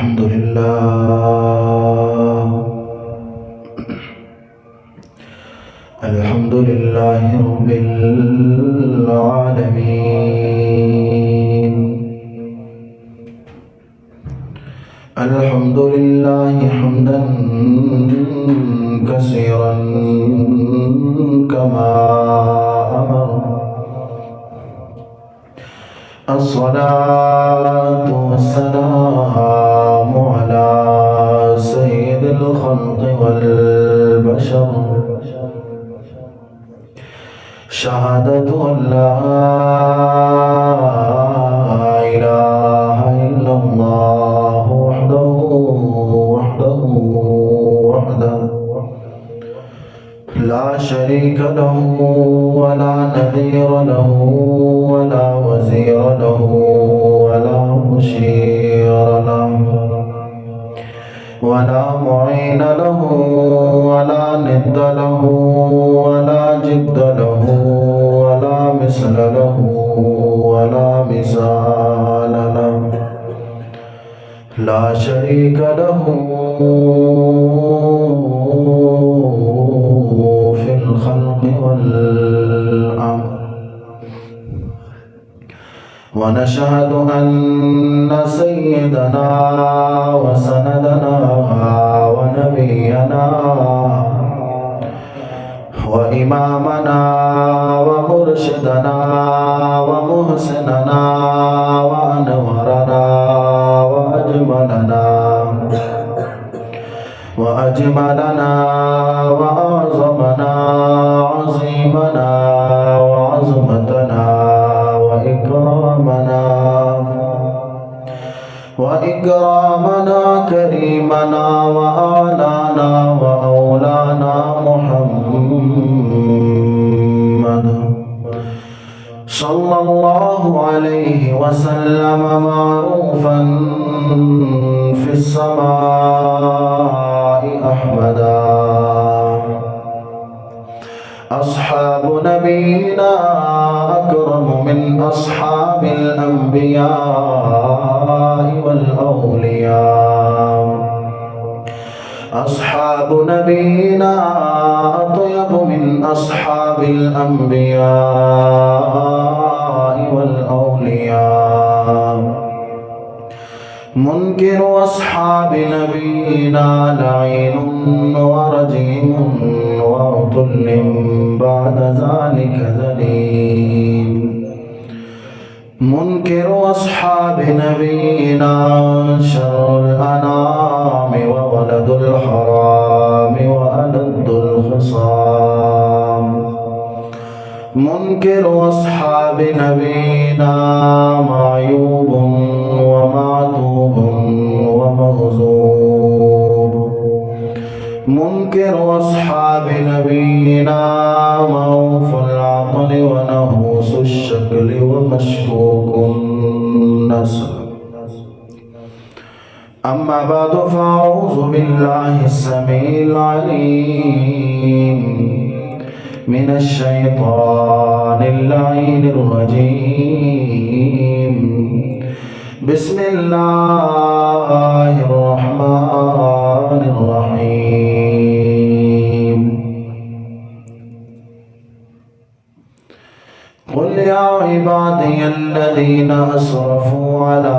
الحمد لله الحمد لله رب العالمين الحمد لله حمدا كثيرا كما أمر الصلاة والسلام على سيد الخلق والبشر شهادة أن لا إله إلا الله وحده لا شريك له ولا نذير له ولا وزير له ولا مشير له ولا معين له ولا ند له ولا جد له ولا مثل له ولا مثال له لا شريك له في الخلق والأمر ونشهد أن سيدنا وسندنا ونبينا وإمامنا ومرشدنا ومحسننا وأنورنا وأجملنا وأعظمنا عظيمنا وعظمتنا وإكرامنا كريمنا وأعلانا وأولانا محمد صلى الله عليه وسلم معروفا في السماء أحمدا أصحاب نبينا أكرم من أصحاب الأنبياء والأولياء أصحاب نبينا أطيب من أصحاب الأنبياء والأولياء منكر أصحاب نبينا لعين ورجيم وعتل بعد ذلك ذليم منكر أصحاب نبينا شر الأنام وولد الحرام وألد الخصام منكر أصحاب نبينا معيوب ومعتوب ومغزوب منكر أصحاب نبينا موف العقل ونهوس الشكل ومشكوك النسل أما بعد فأعوذ بالله السميع العليم من الشيطان اللعين الرجيم بسم الله الرحمن الرحيم قل يا عبادي الذين أسرفوا على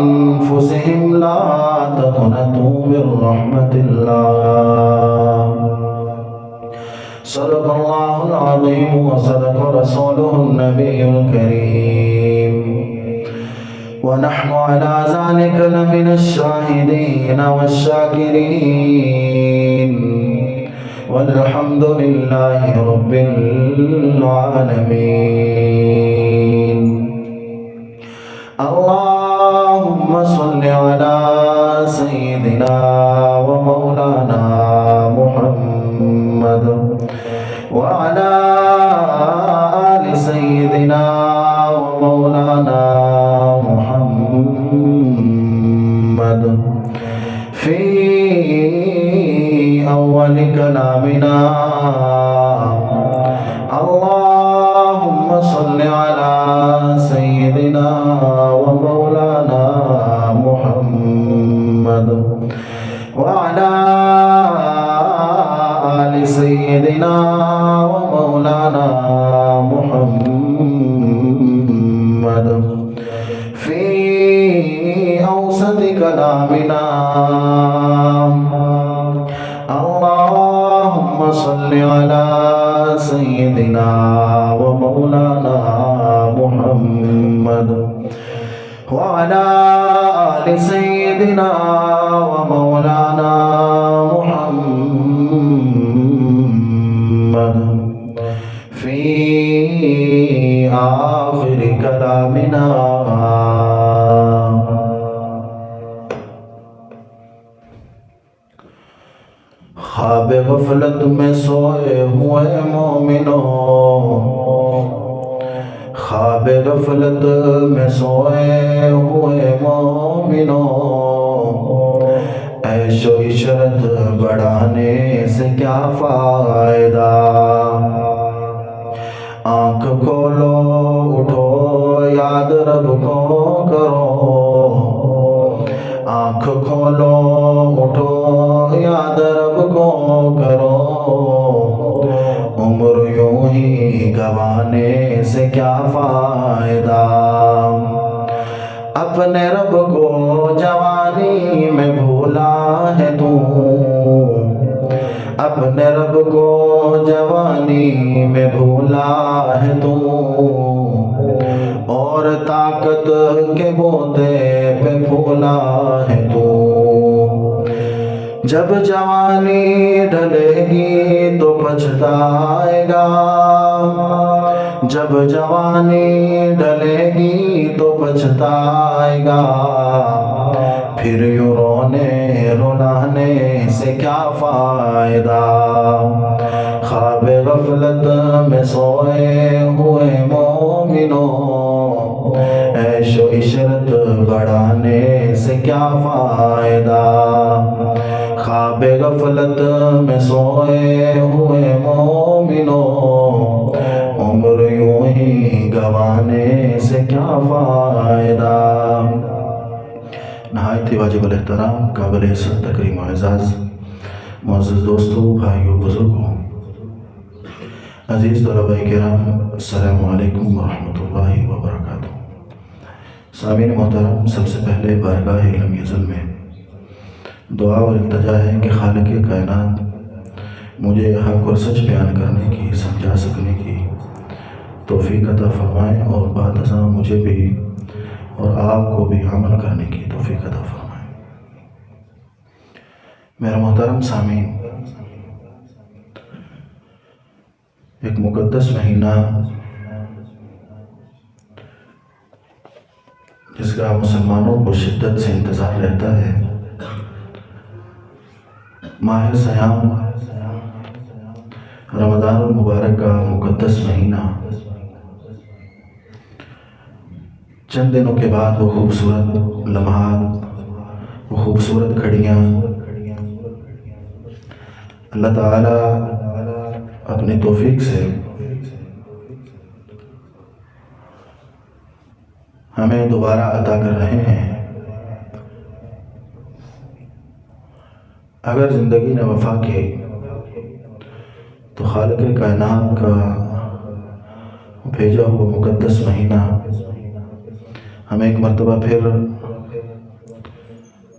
أنفسهم لا تقنطوا من رحمة الله صدق الله العظيم وصدق رسوله النبي الكريم ونحن على ذلك لمن الشاهدين والشاكرين والحمد لله رب العالمين اللهم صل على سيدنا ومولانا محمد وعلى آل سيدنا ومولانا محمد في أول كلامنا اللهم صل سيدنا ومولانا محمد في أوسط كلامنا. اللهم صل على سيدنا ومولانا محمد وعلى آل سيدنا ومولانا محمد في آخر كلامنا. خواب غفلت میں سوئے ہوئے مومنوں، خواب غفلت میں سوئے ہوئے مومنوں، عیش و عشرت بڑھانے سے کیا فائدہ. آنکھ کھولو اٹھو یاد رب کو کرو، آنکھ کھولو اٹھو یاد رب کو کرو. عمر یوں ہی گنوانے سے کیا فائدہ. اپنے رب کو جوانی میں بھولا ہے تو، اپنے رب کو جوانی میں بھولا ہے تو، اور طاقت کے بوتے پہ پھولا ہے تو. جب جوانی ڈھلے گی تو پچھتائے گا، جب جوانی ڈھلے گی تو پچھتائے گا. پھر یوں رونے رلانے سے کیا فائدہ. خواب غفلت میں سوئے ہوئے مومنوں، عیش و عشرت بڑھانے سے کیا فائدہ. خواب غفلت میں سوئے ہوئے مومنوں، عمر یوں ہی گنوانے سے کیا فائدہ. نہایت ہی واجب الاحترام، قابل عزت، تکریم و اعزاز معزز دوستوں، بھائیوں، بزرگوں، عزیز طلباء کرام، السلام علیکم ورحمۃ اللہ وبرکاتہ. سامعین محترم، سب سے پہلے بارگاہ علم ازل میں دعا اور التجا ہے کہ خالق کائنات مجھے حق اور سچ بیان کرنے کی، سمجھا سکنے کی توفیق عطا فرمائیں، اور بعد ازاں مجھے بھی اور آپ کو بھی عمل کرنے کی توفیق عطا فرمائیں. میرا محترم سامعین، ایک مقدس مہینہ جس کا مسلمانوں کو شدت سے انتظار رہتا ہے، ماہ صیام رمضان المبارک کا مقدس مہینہ. چند دنوں کے بعد وہ خوبصورت لمحات، وہ خوبصورت گھڑیاں اللہ تعالیٰ اپنی توفیق سے ہمیں دوبارہ عطا کر رہے ہیں. اگر زندگی نے وفا کی تو خالق کائنات کا بھیجا ہوا مقدس مہینہ ہمیں ایک مرتبہ پھر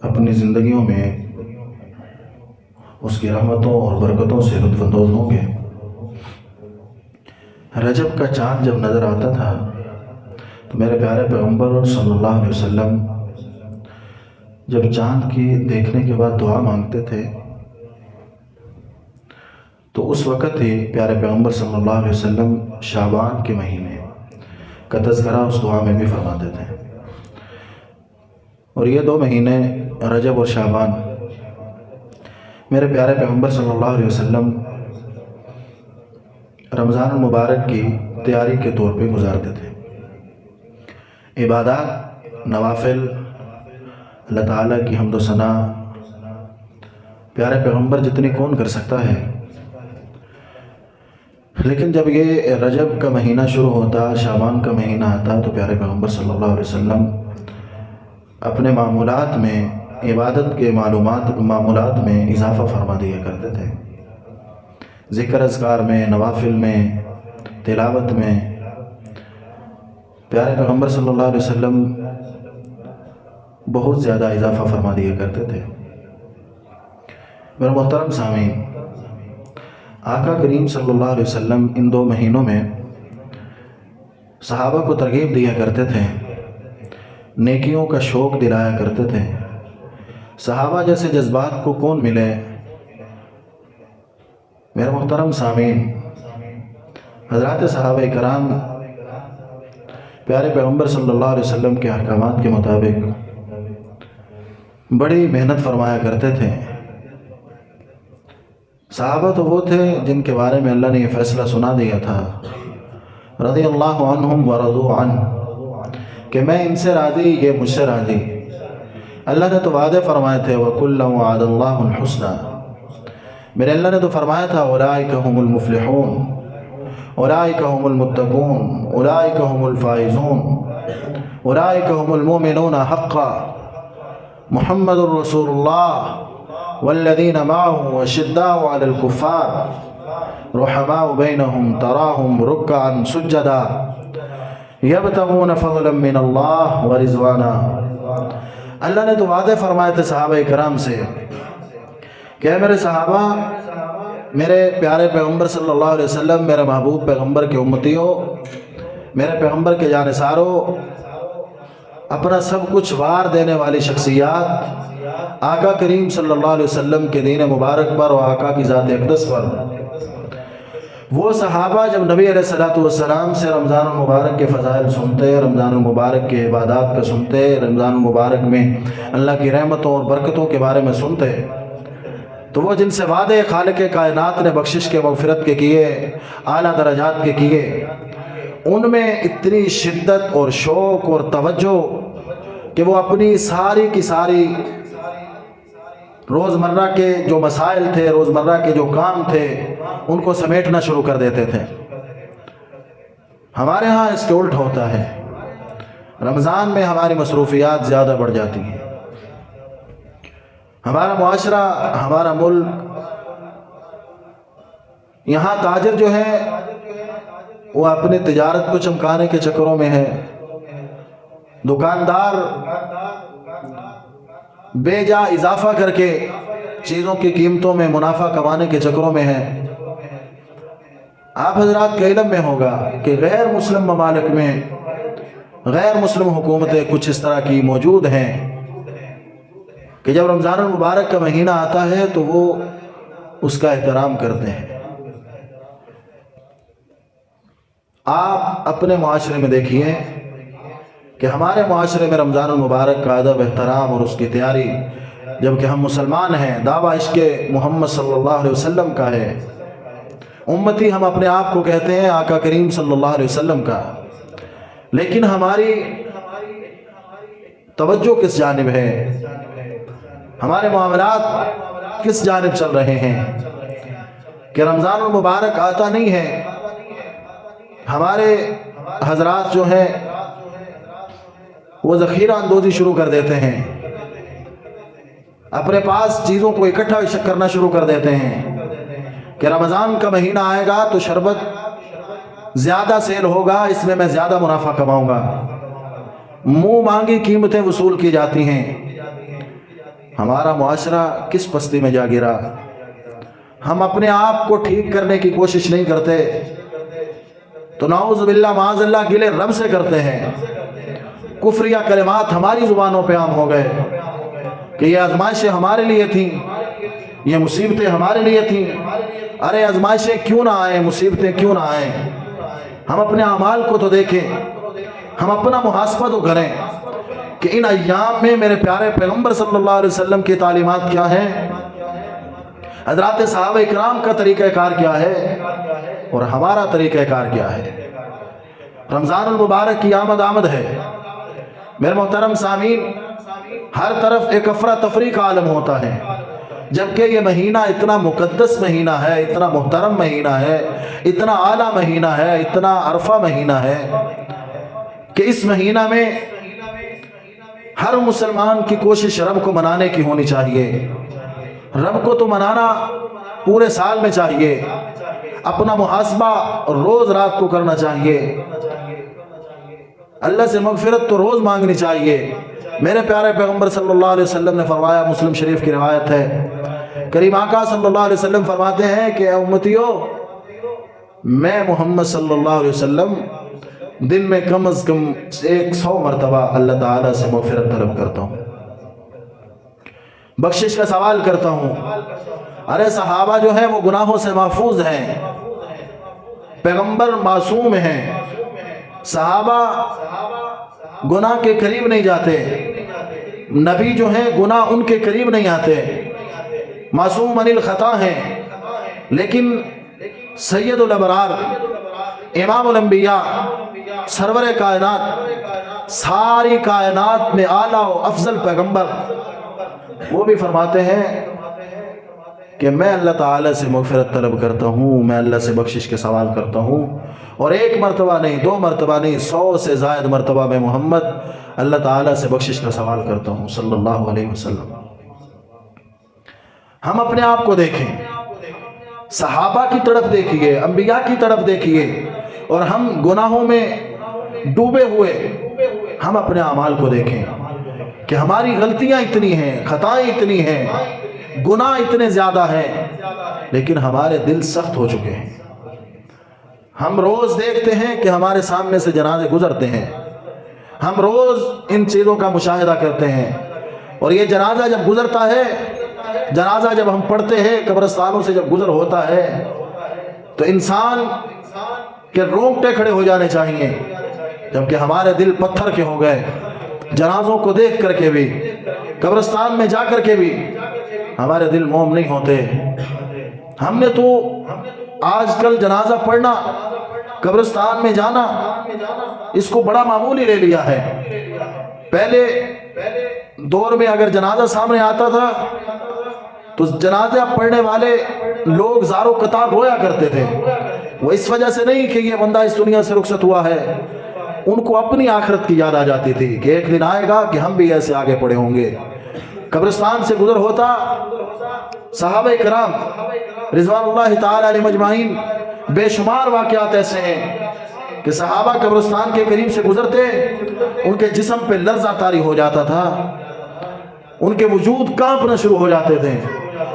اپنی زندگیوں میں اس کی رحمتوں اور برکتوں سے لطف اندوز ہوں گے. رجب کا چاند جب نظر آتا تھا تو میرے پیارے پیغمبر صلی اللہ علیہ وسلم جب چاند کی دیکھنے کے بعد دعا مانگتے تھے تو اس وقت ہی پیارے پیغمبر صلی اللہ علیہ وسلم شعبان کے مہینے کا تذکرہ اس دعا میں بھی فرماتے تھے. اور یہ دو مہینے رجب اور شعبان میرے پیارے پیغمبر صلی اللہ علیہ وسلم رمضان المبارک کی تیاری کے طور پہ گزارتے تھے. عبادات، نوافل، اللہ تعالیٰ کی حمد و ثنا پیارے پیغمبر جتنی کون کر سکتا ہے. لیکن جب یہ رجب کا مہینہ شروع ہوتا، شعبان کا مہینہ آتا تو پیارے پیغمبر صلی اللہ علیہ وسلم اپنے معمولات میں، عبادت کے معمولات میں اضافہ فرما دیا کرتے تھے. ذکر اذکار میں، نوافل میں، تلاوت میں پیارے پیغمبر صلی اللہ علیہ وسلم بہت زیادہ اضافہ فرما دیا کرتے تھے۔ میرے محترم سامعین، آقا کریم صلی اللہ علیہ وسلم ان 2 مہینوں میں صحابہ کو ترغیب دیا کرتے تھے، نیکیوں کا شوق دلایا کرتے تھے۔ صحابہ جیسے جذبات کو کون ملے؟ میرے محترم سامعین، حضرات صحابہ کرام پیارے پیغمبر صلی اللہ علیہ وسلم کے احکامات کے مطابق بڑی محنت فرمایا کرتے تھے۔ صحابہ تو وہ تھے جن کے بارے میں اللہ نے یہ فیصلہ سنا دیا تھا، رضی اللہ عنہم ورضوا عنہ، کہ میں ان سے راضی، یہ مجھ سے راضی۔ اللہ نے تو وعدے فرمائے تھے وَكُلًّا وَعَدَ اللَّهُ الْحُسْنَى، میرے اللہ نے تو فرمایا تھا أُولَٰئِكَ هُمُ الْمُفْلِحُونَ، أُولَٰئِكَ هُمُ الْمُتَّقُونَ، أُولَٰئِكَ هُمُ الْفَائِزُونَ، أُولَٰئِكَ هُمُ الْمُؤْمِنُونَ حَقًّا، محمد رسول اللہ والذین معه وشداء علی الکفار رحماء بینہم تراہم رکعا سجدا یبتغون فضلا من اللہ ورضوانا۔ اللہ نے تو وعدے فرمائے تھے صحابہ کرام سے کہ اے میرے صحابہ، میرے پیارے پیغمبر صلی اللہ علیہ وسلم، میرے محبوب پیغمبر کے امتیوں، میرے پیغمبر کے جانثاروں، اپنا سب کچھ وار دینے والی شخصیات آقا کریم صلی اللہ علیہ وسلم کے دین مبارک پر اور آقا کی ذات اقدس پر، وہ صحابہ جب نبی علیہ السلام سے رمضان المبارک کے فضائل سنتے، رمضان المبارک کے عبادات کا سنتے، رمضان المبارک میں اللہ کی رحمتوں اور برکتوں کے بارے میں سنتے، تو وہ جن سے وعدے خالق کائنات نے بخشش کے، مغفرت کے کیے، اعلیٰ درجات کے کیے، ان میں اتنی شدت اور شوق اور توجہ کہ وہ اپنی ساری کی ساری روزمرہ کے جو مسائل تھے، روزمرہ کے جو کام تھے، ان کو سمیٹنا شروع کر دیتے تھے۔ ہمارے ہاں اس کے الٹ ہوتا ہے، رمضان میں ہماری مصروفیات زیادہ بڑھ جاتی ہیں۔ ہمارا معاشرہ، ہمارا ملک، یہاں تاجر جو ہے وہ اپنی تجارت کو چمکانے کے چکروں میں ہے، دکاندار بے جا اضافہ کر کے چیزوں کی قیمتوں میں منافع کمانے کے چکروں میں ہے۔ آپ حضرات کے علم میں ہوگا کہ غیر مسلم ممالک میں غیر مسلم حکومتیں کچھ اس طرح کی موجود ہیں کہ جب رمضان المبارک کا مہینہ آتا ہے تو وہ اس کا احترام کرتے ہیں۔ آپ اپنے معاشرے میں دیکھیے کہ ہمارے معاشرے میں رمضان المبارک کا ادب، احترام اور اس کی تیاری، جبکہ ہم مسلمان ہیں، دعویٰ عشق محمد صلی اللہ علیہ وسلم کا ہے، امتی ہم اپنے آپ کو کہتے ہیں، آقا کریم صلی اللہ علیہ وسلم کا، لیکن ہماری توجہ کس جانب ہے؟ ہمارے معاملات کس جانب چل رہے ہیں کہ رمضان المبارک آتا نہیں ہے، ہمارے حضرات جو ہیں وہ ذخیرہ اندوزی شروع کر دیتے ہیں، اپنے پاس چیزوں کو اکٹھا کرنا شروع کر دیتے ہیں کہ رمضان کا مہینہ آئے گا تو شربت زیادہ سیل ہوگا، اس میں زیادہ منافع کماؤں گا، منہ مانگی قیمتیں وصول کی جاتی ہیں۔ ہمارا معاشرہ کس پستی میں جا گرا؟ ہم اپنے آپ کو ٹھیک کرنے کی کوشش نہیں کرتے تو نعوذ باللہ معاذ اللہ گلے رب سے کرتے ہیں۔ کفریہ کلمات ہماری زبانوں پہ عام ہو گئے کہ یہ آزمائشیں ہمارے لیے تھیں، یہ مصیبتیں ہمارے لیے تھیں، ارے آزمائشیں کیوں نہ آئیں، مصیبتیں کیوں نہ آئیں۔ ہم اپنے اعمال کو تو دیکھیں، ہم اپنا محاسبہ تو کریں کہ ان ایام میں میرے پیارے پیغمبر صلی اللہ علیہ وسلم کی تعلیمات کیا ہیں، حضرات صحابہ اکرام کا طریقہ کار کیا ہے اور ہمارا طریقہ کار کیا ہے۔ رمضان المبارک کی آمد ہے، میرے محترم سامعین، ہر طرف ایک افراتفری کا عالم ہوتا ہے، جبکہ یہ مہینہ اتنا مقدس مہینہ ہے، اتنا محترم مہینہ ہے، اتنا اعلیٰ مہینہ ہے، اتنا عرفہ مہینہ ہے کہ اس مہینہ میں ہر مسلمان کی کوشش رب کو منانے کی ہونی چاہیے۔ رب کو تو منانا پورے سال میں چاہیے، اپنا محاسبہ روز رات کو کرنا چاہیے، اللہ سے مغفرت تو روز مانگنی چاہیے۔ میرے پیارے پیغمبر صلی اللہ علیہ وسلم نے فرمایا، مسلم شریف کی روایت ہے، کریم آقا صلی اللہ علیہ وسلم فرماتے ہیں کہ اے امتیو، میں محمد صلی اللہ علیہ وسلم دن میں کم از کم 100 مرتبہ اللہ تعالیٰ سے مغفرت طلب کرتا ہوں، بخشش کا سوال کرتا ہوں۔ ارے صحابہ جو ہیں وہ گناہوں سے محفوظ ہیں، پیغمبر معصوم ہیں، صحابہ گناہ کے قریب نہیں جاتے، نبی جو ہیں گناہ ان کے قریب نہیں آتے، معصوم عن الخطا ہیں، لیکن سید الابرار، امام الانبیاء، سرور کائنات، ساری کائنات میں اعلیٰ و افضل پیغمبر، وہ بھی فرماتے ہیں کہ میں اللہ تعالیٰ سے مغفرت طلب کرتا ہوں، میں اللہ سے بخشش کے سوال کرتا ہوں، اور 1 مرتبہ نہیں، 2 مرتبہ نہیں، 100 سے زائد مرتبہ میں محمد اللہ تعالیٰ سے بخشش کا سوال کرتا ہوں صلی اللہ علیہ وسلم۔ ہم اپنے آپ کو دیکھیں، صحابہ کی طرف دیکھیے، انبیاء کی طرف دیکھیے، اور ہم گناہوں میں ڈوبے ہوئے ہم اپنے اعمال کو دیکھیں کہ ہماری غلطیاں اتنی ہیں، خطائیں اتنی ہیں، گناہ اتنے زیادہ ہیں، لیکن ہمارے دل سخت ہو چکے ہیں۔ ہم روز دیکھتے ہیں کہ ہمارے سامنے سے جنازے گزرتے ہیں، ہم روز ان چیزوں کا مشاہدہ کرتے ہیں، اور یہ جنازہ جب گزرتا ہے، جنازہ جب ہم پڑھتے ہیں، قبرستانوں سے جب گزر ہوتا ہے، تو انسان کے رونگٹے کھڑے ہو جانے چاہیے، جبکہ ہمارے دل پتھر کے ہو گئے، جنازوں کو دیکھ کر کے بھی، قبرستان میں جا کر کے بھی ہمارے دل موم نہیں ہوتے۔ ہم نے تو آج کل جنازہ پڑھنا، قبرستان میں جانا، اس کو بڑا معمولی لے لیا ہے۔ پہلے دور میں اگر جنازہ سامنے آتا تھا تو جنازہ پڑھنے والے لوگ زارو قطار رویا کرتے تھے، وہ اس وجہ سے نہیں کہ یہ بندہ اس دنیا سے رخصت ہوا ہے، ان کو اپنی آخرت کی یاد آ جاتی تھی کہ ایک دن آئے گا کہ ہم بھی ایسے آگے پڑے ہوں گے۔ قبرستان سے گزر ہوتا، صحابہ کرام رضوان اللہ تعالی علیہ مجمعین، بے شمار واقعات ایسے ہیں کہ صحابہ قبرستان کے قریب سے گزرتے، ان کے جسم پہ لرزہ طاری ہو جاتا تھا، ان کے وجود کانپنا شروع ہو جاتے تھے،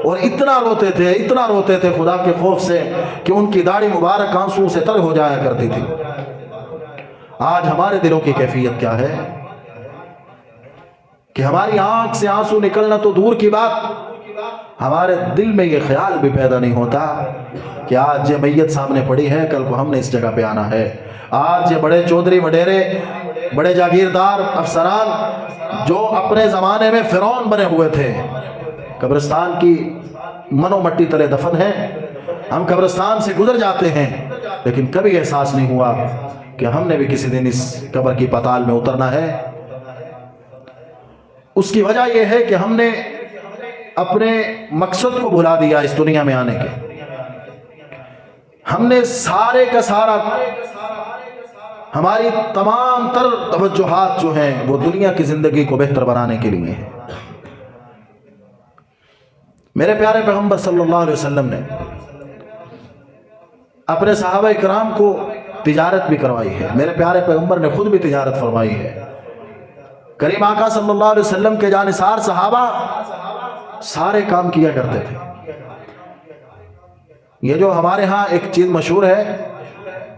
اور اتنا روتے تھے خدا کے خوف سے کہ ان کی داڑھی مبارک آنسو سے تر ہو جایا کرتی تھی۔ آج ہمارے دلوں کی کیفیت کیا ہے کہ ہماری آنکھ سے آنسو نکلنا تو دور کی بات، ہمارے دل میں یہ خیال بھی پیدا نہیں ہوتا کہ آج یہ میت سامنے پڑی ہے، کل کو ہم نے اس جگہ پہ آنا ہے۔ آج یہ بڑے چودھری وڈیرے، بڑے جاگیردار افسران جو اپنے زمانے میں فرعون بنے ہوئے تھے، قبرستان کی منو مٹی تلے دفن ہیں، ہم قبرستان سے گزر جاتے ہیں، لیکن کبھی احساس نہیں ہوا کہ ہم نے بھی کسی دن اس قبر کی پتال میں اترنا ہے۔ اس کی وجہ یہ ہے کہ ہم نے اپنے مقصد کو بھلا دیا اس دنیا میں آنے کے۔ ہم نے سارے کا سارا، ہماری تمام تر توجہات جو ہیں وہ دنیا کی زندگی کو بہتر بنانے کے لیے ہیں۔ میرے پیارے پیغمبر صلی اللہ علیہ وسلم نے اپنے صحابہ کرام کو تجارت بھی کروائی ہے، میرے پیارے پیغمبر نے خود بھی تجارت فرمائی ہے۔ کریم آقا صلی اللہ علیہ وسلم کے جانثار صحابہ سارے کام کیا کرتے تھے۔ یہ جو ہمارے ہاں ایک چیز مشہور ہے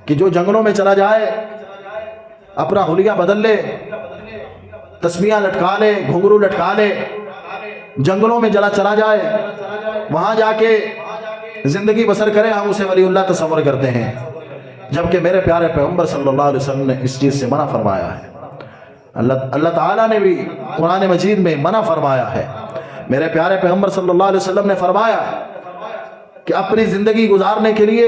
کہ جو جنگلوں میں چلا جائے، اپنا حلیہ بدل لے، تسبیحاں لٹکا لے، گھنگرو لٹکا لے، جنگلوں میں چلا جائے، وہاں جا کے زندگی بسر کرے، ہم اسے ولی اللہ تصور کرتے ہیں، جبکہ میرے پیارے پیغمبر صلی اللہ علیہ وسلم نے اس چیز سے منع فرمایا ہے۔ اللہ تعالیٰ نے بھی قرآن مجید میں منع فرمایا ہے۔ میرے پیارے پیغمبر صلی اللہ علیہ وسلم نے فرمایا کہ اپنی زندگی گزارنے کے لیے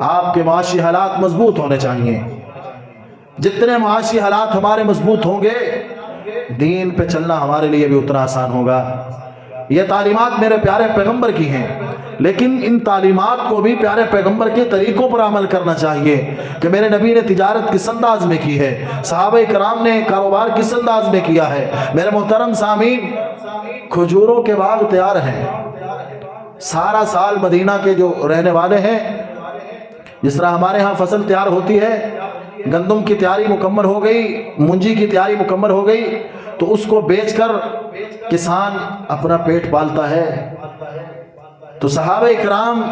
آپ کے معاشی حالات مضبوط ہونے چاہیے۔ جتنے معاشی حالات ہمارے مضبوط ہوں گے، دین پہ چلنا ہمارے لیے بھی اتنا آسان ہوگا۔ یہ تعلیمات میرے پیارے پیغمبر کی ہیں، لیکن ان تعلیمات کو بھی پیارے پیغمبر کے طریقوں پر عمل کرنا چاہیے کہ میرے نبی نے تجارت کس انداز میں کی ہے، صحابہ کرام نے کاروبار کس انداز میں کیا ہے۔ میرے محترم سامعین، کھجوروں کے باغ تیار ہیں، سارا سال مدینہ کے جو رہنے والے ہیں، جس طرح ہمارے ہاں فصل تیار ہوتی ہے، گندم کی تیاری مکمل ہو گئی، منجی کی تیاری مکمل ہو گئی، تو اس کو بیچ کر کسان اپنا پیٹ پالتا ہے۔ تو صحابہ اکرام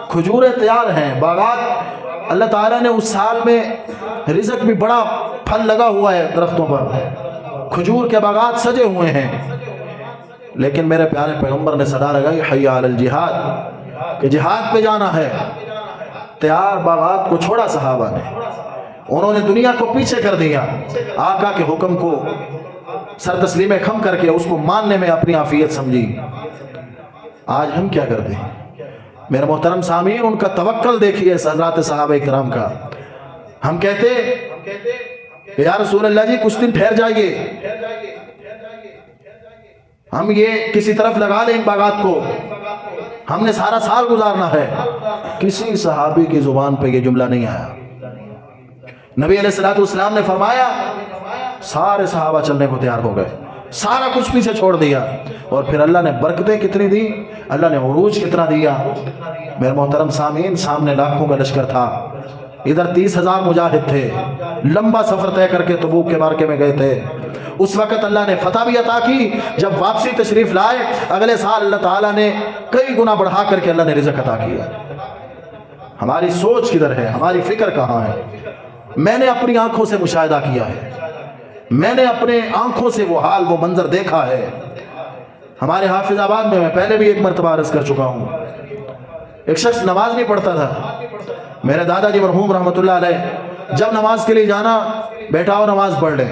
کھجوریں تیار ہیں، باغات، اللہ تعالیٰ نے اس سال میں رزق بھی بڑا، پھل لگا ہوا ہے درختوں پر، کھجور کے باغات سجے ہوئے ہیں، لیکن میرے پیارے پیغمبر نے صدا لگائی حی علی الجہاد، کہ جہاد پہ جانا ہے۔ تیار باغات کو چھوڑا صحابہ نے، انہوں نے دنیا کو پیچھے کر دیا، آقا کے حکم کو سر تسلیم خم کر کے اس کو ماننے میں اپنی عافیت سمجھی۔ آج ہم کیا کرتے ہیں میرے محترم سامعین؟ ان کا توکل دیکھیے حضرات صحابہ کرام کا۔ ہم کہتے کہ یا رسول اللہ جی کچھ دن ٹھہر جائیے، ہم یہ کسی طرف لگا لیں ان باغات کو، ہم نے سارا سال گزارنا ہے۔ کسی صحابی کی زبان پہ یہ جملہ نہیں آیا۔ نبی علیہ الصلوۃ والسلام نے فرمایا، سارے صحابہ چلنے کو تیار ہو گئے، سارا کچھ پیچھے چھوڑ دیا، اور پھر اللہ نے برکتیں کتنی دی، اللہ نے عروج کتنا دیا۔ میرے محترم سامعین، سامنے لاکھوں کا لشکر تھا، ادھر 30,000 مجاہد تھے، لمبا سفر طے کر کے تبوک کے مارکے میں گئے تھے۔ اس وقت اللہ نے فتح بھی عطا کی، جب واپسی تشریف لائے اگلے سال اللہ تعالیٰ نے کئی گنا بڑھا کر کے اللہ نے رزق عطا کیا۔ ہماری سوچ کدھر ہے؟ ہماری فکر کہاں ہے؟ میں نے اپنی آنکھوں سے مشاہدہ کیا ہے، میں نے اپنے آنکھوں سے وہ حال، وہ منظر دیکھا ہے۔ ہمارے حافظ آباد میں پہلے بھی ایک مرتبہ عرض کر چکا ہوں، ایک شخص نماز نہیں پڑھتا تھا، میرے دادا جی مرحوم رحمۃ اللہ علیہ جب نماز کے لیے جانا، بیٹا ہو نماز پڑھ لے،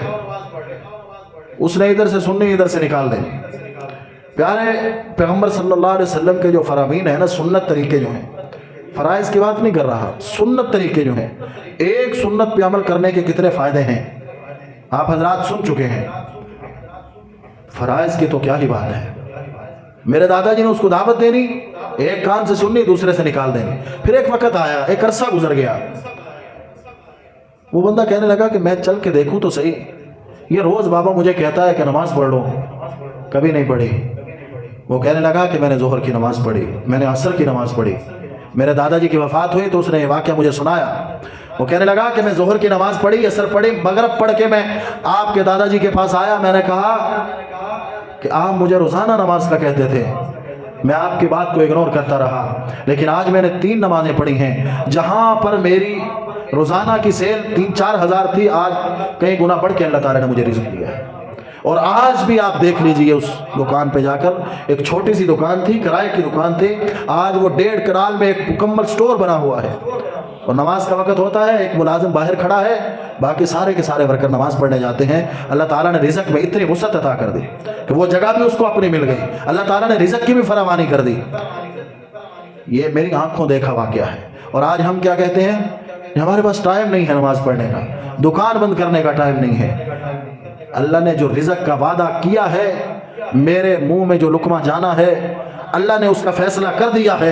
اس نے ادھر سے سننی ادھر سے نکال دیں۔ پیارے پیغمبر صلی اللہ علیہ وسلم کے جو فرامین ہیں نا، سنت طریقے جو ہیں، فرائض کی بات نہیں کر رہا، سنت طریقے جو ہیں، ایک سنت پہ عمل کرنے کے کتنے فائدے ہیں آپ حضرات سن چکے ہیں، فرائض کی تو کیا ہی بات ہے۔ میرے دادا جی نے اس کو دعوت دینی، ایک کان سے سننی دوسرے سے نکال دینی۔ پھر ایک وقت آیا، ایک عرصہ گزر گیا، وہ بندہ کہنے لگا کہ میں چل کے دیکھوں تو صحیح، یہ روز بابا مجھے کہتا ہے کہ نماز پڑھ لو، کبھی نہیں پڑھی۔ وہ کہنے لگا کہ میں نے ظہر کی نماز پڑھی، میں نے عصر کی نماز پڑھی۔ میرے دادا جی کی وفات ہوئی تو اس نے یہ واقعہ مجھے سنایا۔ وہ کہنے لگا کہ میں ظہر کی نماز پڑھی، عصر پڑھی، مغرب پڑھ کے میں آپ کے دادا جی کے پاس آیا، میں نے کہا کہ آپ مجھے روزانہ نماز کا کہتے تھے، میں آپ کی بات کو اگنور کرتا رہا، لیکن آج میں نے 3 نمازیں پڑھی ہیں، جہاں پر میری روزانہ کی سیل 3-4 ہزار تھی، آج کئی گنا بڑھ کے اللہ تعالیٰ نے مجھے رزق دیا ہے۔ اور آج بھی آپ دیکھ لیجئے اس دکان پہ جا کر، ایک چھوٹی سی دکان تھی، کرائے کی دکان تھی، آج وہ 1.5 کنال میں ایک مکمل سٹور بنا ہوا ہے، اور نماز کا وقت ہوتا ہے، ایک ملازم باہر کھڑا ہے، باقی سارے کے سارے ورکر نماز پڑھنے جاتے ہیں۔ اللہ تعالیٰ نے رزق میں اتنی وسعت عطا کر دی کہ وہ جگہ بھی اس کو اپنی مل گئی، اللہ تعالیٰ نے رزق کی بھی فراوانی کر دی۔ یہ میری آنکھوں دیکھا واقعہ ہے۔ اور آج ہم کیا کہتے ہیں؟ ہمارے پاس ٹائم نہیں ہے نماز پڑھنے کا، دکان بند کرنے کا ٹائم نہیں ہے۔ اللہ نے جو رزق کا وعدہ کیا ہے، میرے منہ میں جو لقمہ جانا ہے، اللہ نے اس کا فیصلہ کر دیا ہے،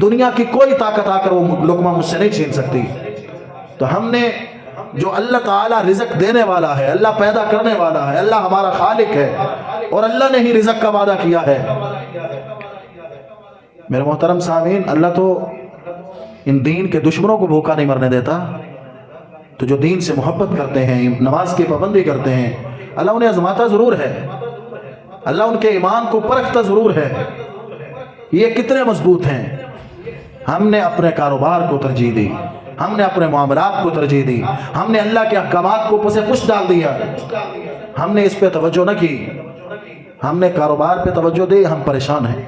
دنیا کی کوئی طاقت آ کر وہ لقمہ مجھ سے نہیں چھین سکتی۔ تو ہم نے جو اللہ تعالیٰ رزق دینے والا ہے، اللہ پیدا کرنے والا ہے، اللہ ہمارا خالق ہے، اور اللہ نے ہی رزق کا وعدہ کیا ہے۔ میرے محترم سامعین، اللہ تو ان دین کے دشمنوں کو بھوکا نہیں مرنے دیتا، تو جو دین سے محبت کرتے ہیں، نماز کی پابندی کرتے ہیں، اللہ انہیں آزماتا ضرور ہے، اللہ ان کے ایمان کو پرکھتا ضرور ہے، یہ کتنے مضبوط ہیں۔ ہم نے اپنے کاروبار کو ترجیح دی، ہم نے اپنے معاملات کو ترجیح دی، ہم نے اللہ کے احکامات کو پسے پش ڈال دیا، ہم نے اس پہ توجہ نہ کی، ہم نے کاروبار پہ توجہ دی، ہم پریشان ہیں،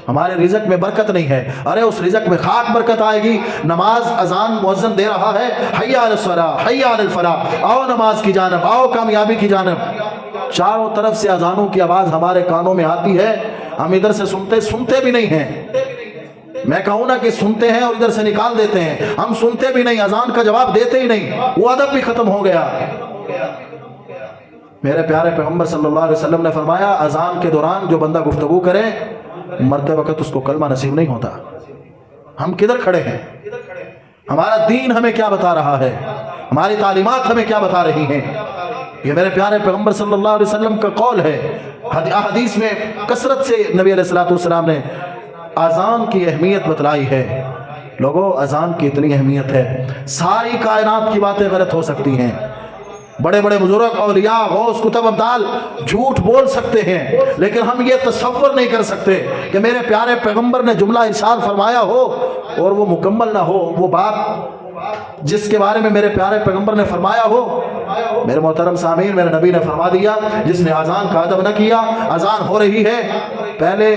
ہمارے رزق میں برکت نہیں ہے۔ ارے اس رزق میں خاک برکت آئے گی۔ نماز اذان مؤذن دے رہا ہے، حی علی الصلاۃ حی علی الفلاح، آؤ نماز کی جانب، آؤ کامیابی کی جانب۔ چاروں طرف سے اذانوں کی آواز ہمارے کانوں میں آتی ہے، ہم ادھر سے سنتے بھی نہیں ہیں۔ میں کہوں نا کہ سنتے ہیں اور ادھر سے نکال دیتے ہیں، ہم سنتے بھی نہیں، اذان کا جواب دیتے ہی نہیں، وہ ادب بھی ختم ہو گیا۔ میرے پیارے پیغمبر صلی اللہ علیہ وسلم نے فرمایا، اذان کے دوران جو بندہ گفتگو کرے، مرتے وقت اس کو کلمہ نصیب نہیں ہوتا۔ ہم کدھر کھڑے ہیں؟ ہمارا دین ہمیں کیا بتا رہا ہے؟ ہماری تعلیمات ہمیں کیا بتا رہی ہیں؟ یہ میرے پیارے پیغمبر صلی اللہ علیہ وسلم کا قول ہے۔ حدیث میں کثرت سے نبی علیہ الصلوۃ والسلام نے اذان کی اہمیت بتلائی ہے۔ لوگوں اذان کی اتنی اہمیت ہے، ساری کائنات کی باتیں غلط ہو سکتی ہیں، بڑے بڑے بزرگ اولیاء غوث کتب ابدال جھوٹ بول سکتے ہیں، لیکن ہم یہ تصور نہیں کر سکتے کہ میرے پیارے پیغمبر نے جملہ ارشاد فرمایا ہو اور وہ مکمل نہ ہو، وہ بات جس کے بارے میں میرے پیارے پیغمبر نے فرمایا ہو۔ میرے محترم سامعین، میرے نبی نے فرما دیا جس نے اذان کا ادب نہ کیا، اذان ہو رہی ہے، پہلے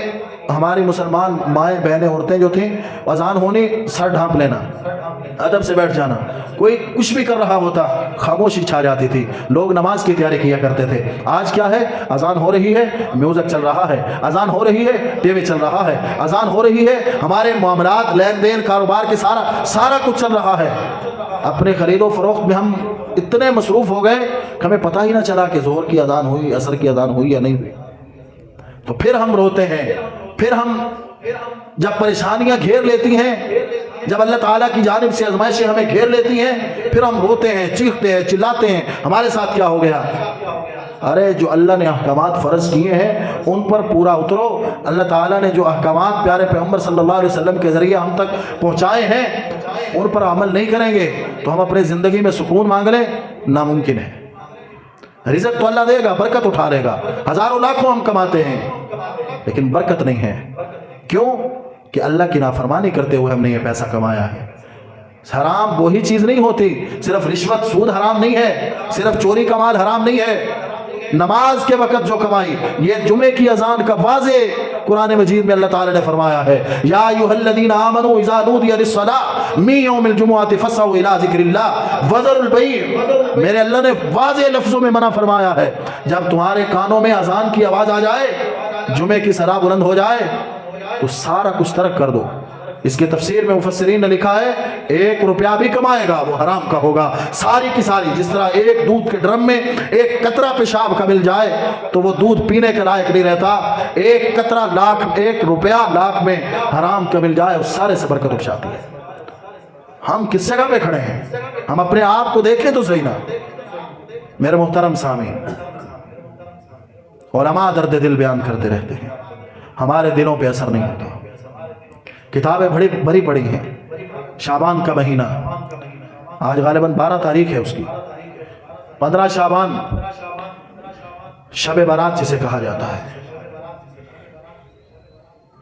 ہماری مسلمان مائیں بہنیں عورتیں جو تھیں، اذان ہونی سر ڈھانپ لینا، ادب سے بیٹھ جانا، کوئی کچھ بھی کر رہا ہوتا خاموشی چھا جاتی تھی، لوگ نماز کی تیاری کیا کرتے تھے۔ آج کیا ہے؟ اذان ہو رہی ہے، میوزک چل رہا ہے، اذان ہو رہی ہے، ٹی وی چل رہا ہے، اذان ہو رہی ہے، ہمارے معاملات لین دین کاروبار کے سارا کچھ چل رہا ہے۔ اپنے خرید و فروخت میں ہم اتنے مصروف ہو گئے کہ ہمیں پتہ ہی نہ چلا کہ ظہر کی اذان ہوئی، عصر کی اذان ہوئی یا نہیں ہوئی۔ تو پھر ہم روتے ہیں، پھر ہم جب پریشانیاں گھیر لیتی ہیں، جب اللہ تعالیٰ کی جانب سے آزمائشیں ہمیں گھیر لیتی ہیں، پھر ہم روتے ہیں، چیختے ہیں، چلاتے ہیں، ہمارے ساتھ کیا ہو گیا؟ ارے جو اللہ نے احکامات فرض کیے ہیں ان پر پورا اترو۔ اللہ تعالیٰ نے جو احکامات پیارے پیغمبر صلی اللہ علیہ وسلم کے ذریعے ہم تک پہنچائے ہیں ان پر عمل نہیں کریں گے تو ہم اپنے زندگی میں سکون مانگ لیں، ناممکن ہے۔ رزق تو اللہ دے گا، برکت اٹھا لے گا، ہزاروں لاکھوں ہم کماتے ہیں لیکن برکت نہیں ہے۔ کیوں؟ کہ اللہ کی نافرمانی کرتے ہوئے ہم نے یہ پیسہ کمایا ہے۔ حرام وہی چیز نہیں ہوتی، صرف رشوت سود حرام نہیں ہے، صرف چوری کا مال حرام نہیں ہے۔ نماز کے وقت جو کمائی، یہ جمعے کی اذان کا واضح قرآن مجید میں اللہ تعالی نے فرمایا ہے، یا ایھا الذین آمنوا اذا نودی للصلاۃ من یوم الجمعۃ فاسعوا الی ذکر اللہ وذروا البیع۔ میرے اللہ نے واضح لفظوں میں منع فرمایا ہے، جب تمہارے کانوں میں اذان کی آواز آ جائے، جمعے کی صدا بلند ہو جائے تو سارا کچھ ترک کر دو۔ اس کی تفسیر میں مفسرین نے لکھا ہے 1 روپیہ بھی کمائے گا وہ حرام کا ہوگا، ساری کی ساری۔ جس طرح ایک دودھ کے ڈرم میں ایک قطرہ پیشاب کا مل جائے تو وہ دودھ پینے کے لائق نہیں رہتا، 1 قطرہ لاکھ، 1 روپیہ لاکھ میں حرام کا مل جائے اس سارے سے برکت اٹھ جاتی ہے۔ ہم کس جگہ پہ کھڑے ہیں؟ ہم اپنے آپ کو دیکھیں تو صحیح نا۔ میرے محترم سامعین، علماء درد دل بیان کرتے رہتے ہیں، ہمارے دلوں پہ اثر نہیں ہوتا۔ کتابیں بڑی پڑی ہیں۔ شعبان کا مہینہ آج غالباً 12 تاریخ ہے، اس کی 15 شعبان شب برات جسے کہا جاتا ہے،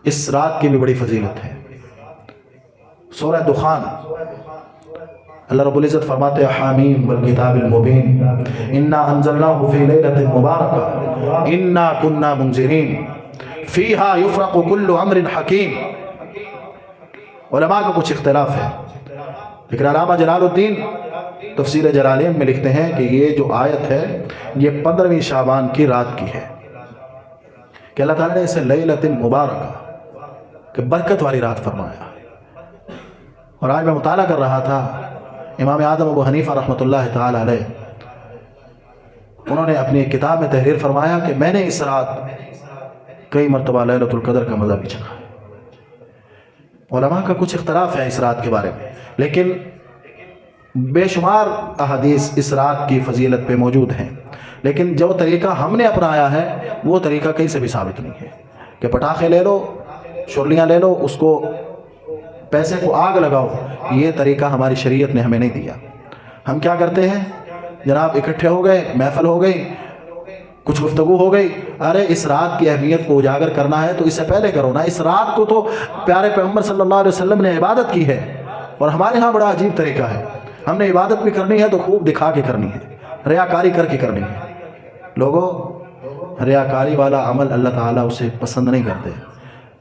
اس رات کی بھی بڑی فضیلت ہے۔ سورہ دخان، اللہ رب العزت فرماتے ہیں حامیم والکتاب المبین انا انزلناہ فی لیلۃ مبارکہ انا کنا منذرین فیہا یفرق کل امر حکیم۔ علماء کا کچھ اختلاف ہے، لیکن علامہ جلال الدین تفسیر جلالین میں لکھتے ہیں کہ یہ جو آیت ہے یہ 15ویں شعبان کی رات کی ہے، کہ اللہ تعالیٰ نے اسے لیلۃ مبارکہ کہ برکت والی رات فرمایا۔ اور آج میں مطالعہ کر رہا تھا، امام اعظم ابو حنیفہ رحمۃ اللہ تعالی علیہ، انہوں نے اپنی ایک کتاب میں تحریر فرمایا کہ میں نے اس رات کئی مرتبہ لیلۃ القدر کا مزہ بھی چکھا۔ علماء کا کچھ اختلاف ہے اس رات کے بارے میں، لیکن بے شمار احادیث اس رات کی فضیلت پہ موجود ہیں، لیکن جو طریقہ ہم نے اپنایا ہے وہ طریقہ کہیں سے بھی ثابت نہیں ہے کہ پٹاخے لے لو، شرلیاں لے لو، اس کو پیسے کو آگ لگاؤ۔ یہ طریقہ ہماری شریعت نے ہمیں نہیں دیا۔ ہم کیا کرتے ہیں جناب، اکٹھے ہو گئے، محفل ہو گئی، کچھ گفتگو ہو گئی، ارے اس رات کی اہمیت کو اجاگر کرنا ہے تو اس سے پہلے کرو نا۔ اس رات کو تو پیارے پیغمبر صلی اللہ علیہ وسلم نے عبادت کی ہے، اور ہمارے ہاں بڑا عجیب طریقہ ہے، ہم نے عبادت بھی کرنی ہے تو خوب دکھا کے کرنی ہے، ریاکاری کر کے کرنی ہے۔ لوگوں، ریاکاری والا عمل اللہ تعالیٰ اسے پسند نہیں کرتے۔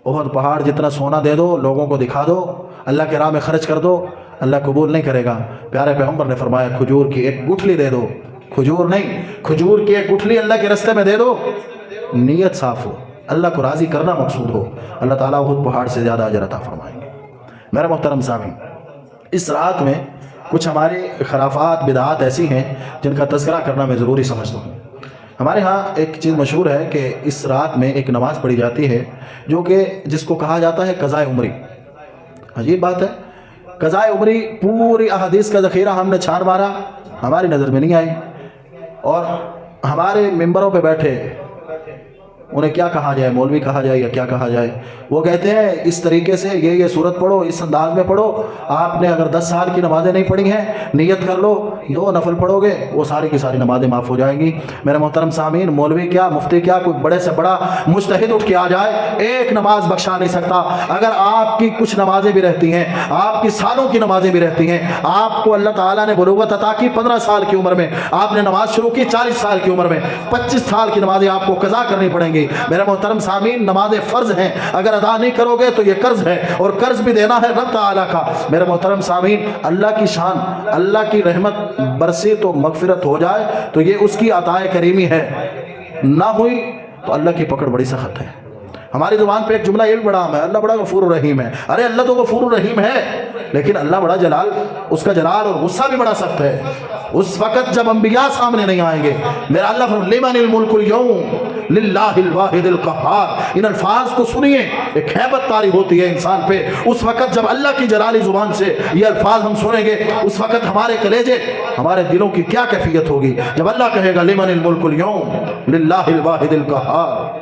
بہت پہاڑ جتنا سونا دے دو، لوگوں کو دکھا دو، اللہ کے راہ میں خرچ کر دو، اللہ قبول نہیں کرے گا۔ پیارے پیغمبر نے فرمایا کھجور کی ایک گٹھلی دے دو، کھجور نہیں، کھجور کی ایک گٹھلی اللہ کے راستے میں دے دو، نیت صاف ہو، اللہ کو راضی کرنا مقصود ہو، اللہ تعالیٰ خود پہاڑ سے زیادہ اجر عطا فرمائیں گے۔ میرے محترم سامعین، اس رات میں کچھ ہماری خرافات بدعات ایسی ہیں جن کا تذکرہ کرنا میں ضروری سمجھتا ہوں۔ ہمارے ہاں ایک چیز مشہور ہے کہ اس رات میں ایک نماز پڑھی جاتی ہے جو کہ جس کو کہا جاتا ہے قضاء عمری۔ عجیب بات ہے، قضاء عمری پوری احادیث کا ذخیرہ ہم نے چھان مارا، ہماری نظر میں نہیں آئی، اور ہمارے ممبروں پہ بیٹھے انہیں کیا کہا جائے، مولوی کہا جائے یا کیا کہا جائے؟ وہ کہتے ہیں اس طریقے سے یہ صورت پڑھو، اس انداز میں پڑھو، آپ نے اگر 10 سال کی نمازیں نہیں پڑھی ہیں نیت کر لو 2 نفل پڑھو گے وہ ساری کی ساری نمازیں معاف ہو جائیں گی۔ میرے محترم سامعین، مولوی کیا، مفتی کیا، کوئی بڑے سے بڑا مجتہد اٹھ کے آ جائے ایک نماز بخشا نہیں سکتا۔ اگر آپ کی کچھ نمازیں بھی رہتی ہیں، آپ کی سالوں کی نمازیں بھی رہتی ہیں، آپ کو اللہ تعالیٰ نے بلوغت عطا کی 15 سال کی عمر میں، آپ نے نماز شروع کی 40 سال کی عمر میں، 25 سال کی نمازیں آپ کو قضا کرنی پڑیں گی۔ میرے محترم سامعین، نمازیں فرض ہیں، اگر ادا نہیں کرو گے تو یہ قرض ہے، اور قرض بھی دینا ہے رب تعالیٰ کا۔ میرے محترم سامعین، اللہ کی شان، اللہ کی رحمت برسی تو مغفرت ہو جائے تو یہ اس کی عطائے کریمی ہے، نہ ہوئی تو اللہ کی پکڑ بڑی سخت ہے۔ ہماری زبان پہ ایک جملہ یہ بھی بڑا عام ہے، اللہ بڑا غفور الرحیم ہے۔ ارے اللہ تو غفور الرحیم ہے، لیکن اللہ بڑا جلال، اس کا جلال اور غصہ بھی بڑا سخت ہے۔ اس وقت جب انبیاء سامنے نہیں آئیں گے، میرا اللہ فرماتا ہے لمن الملک اليوم للہ الواحد القہار۔ ان الفاظ کو سنیے، ایک ہیبت طاری ہوتی ہے انسان پہ اس وقت جب اللہ کی جلالی زبان سے یہ الفاظ ہم سنیں گے۔ اس وقت ہمارے کلیجے، ہمارے دلوں کی کیا کیفیت ہوگی جب اللہ کہے گا لمن الملک اليوم للہ الواحد القہار۔